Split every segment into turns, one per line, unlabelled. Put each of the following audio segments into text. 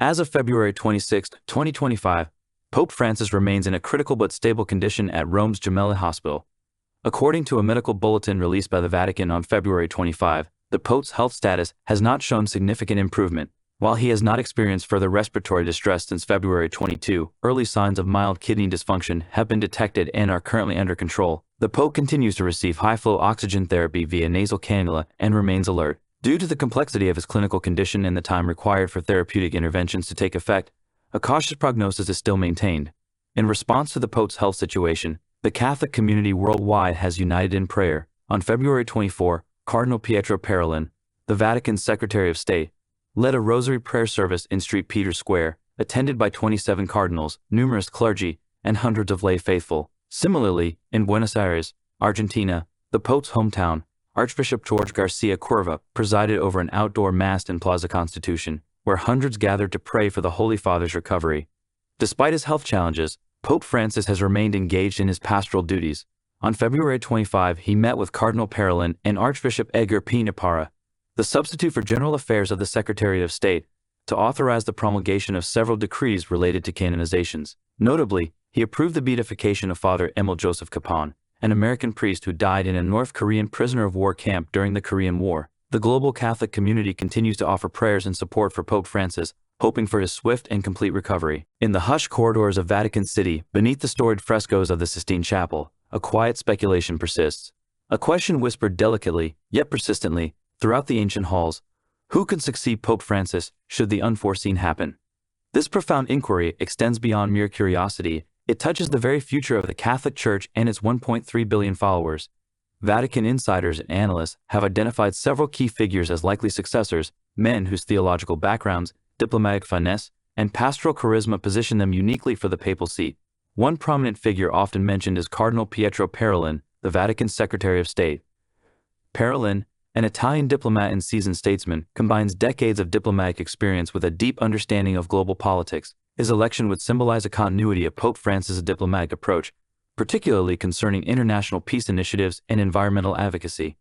As of February 26, 2025, Pope Francis remains in a critical but stable condition at Rome's Gemelli hospital. According to a medical bulletin released by the Vatican on February 25, the Pope's health status has not shown significant improvement. While he has not experienced further respiratory distress since February 22, early signs of mild kidney dysfunction have been detected and are currently under control. The Pope continues to receive high-flow oxygen therapy via nasal cannula and remains alert. Due to the complexity of his clinical condition and the time required for therapeutic interventions to take effect, a cautious prognosis is still maintained. In response to the Pope's health situation, the Catholic community worldwide has united in prayer. On February 24, Cardinal Pietro Parolin, the Vatican's Secretary of State, led a rosary prayer service in St. Peter's Square, attended by 27 cardinals, numerous clergy, and hundreds of lay faithful. Similarly, in Buenos Aires, Argentina, the Pope's hometown, Archbishop Jorge Garcia Cuerva presided over an outdoor Mass in Plaza Constitution, where hundreds gathered to pray for the Holy Father's recovery. Despite his health challenges, Pope Francis has remained engaged in his pastoral duties. On February 25, he met with Cardinal Parolin and Archbishop Edgar P. Naparra, the substitute for General Affairs of the Secretary of State, to authorize the promulgation of several decrees related to canonizations. Notably, he approved the beatification of Father Emil Joseph Capon, an American priest who died in a North Korean prisoner of war camp during the Korean War. The global Catholic community continues to offer prayers and support for Pope Francis, hoping for his swift and complete recovery. In the hushed corridors of Vatican City, beneath the storied frescoes of the Sistine Chapel, a quiet speculation persists. A question whispered delicately, yet persistently, throughout the ancient halls: who can succeed Pope Francis should the unforeseen happen? This profound inquiry extends beyond mere curiosity. It touches the very future of the Catholic Church and its 1.3 billion followers. Vatican insiders and analysts have identified several key figures as likely successors, men whose theological backgrounds, diplomatic finesse, and pastoral charisma position them uniquely for the papal seat. One prominent figure often mentioned is Cardinal Pietro Parolin, the Vatican's Secretary of State. Parolin, an Italian diplomat and seasoned statesman, combines decades of diplomatic experience with a deep understanding of global politics. His election would symbolize a continuity of Pope Francis' diplomatic approach, particularly concerning international peace initiatives and environmental advocacy.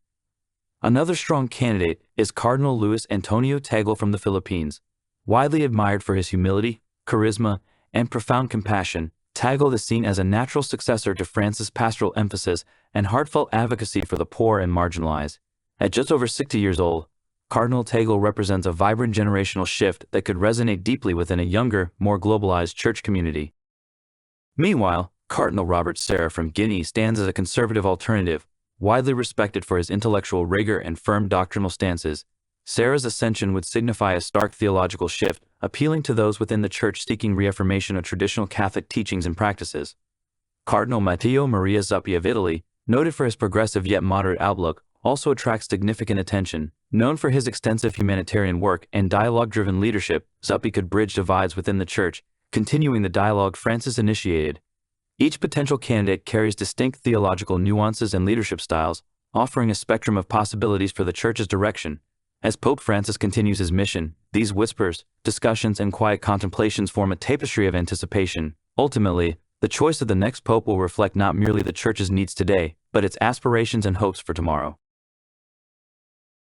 Another strong candidate is Cardinal Luis Antonio Tagle from the Philippines. Widely admired for his humility, charisma, and profound compassion, Tagle is seen as a natural successor to Francis' pastoral emphasis and heartfelt advocacy for the poor and marginalized. At just over 60 years old, Cardinal Tagle represents a vibrant generational shift that could resonate deeply within a younger, more globalized church community. Meanwhile, Cardinal Robert Serra from Guinea stands as a conservative alternative, widely respected for his intellectual rigor and firm doctrinal stances. Serra's ascension would signify a stark theological shift, appealing to those within the Church seeking reaffirmation of traditional Catholic teachings and practices. Cardinal Matteo Maria Zuppi of Italy, noted for his progressive yet moderate outlook, also attracts significant attention. Known for his extensive humanitarian work and dialogue-driven leadership, Zuppi could bridge divides within the Church, continuing the dialogue Francis initiated. Each potential candidate carries distinct theological nuances and leadership styles, offering a spectrum of possibilities for the Church's direction. As Pope Francis continues his mission, these whispers, discussions, and quiet contemplations form a tapestry of anticipation. Ultimately, the choice of the next pope will reflect not merely the Church's needs today, but its aspirations and hopes for tomorrow.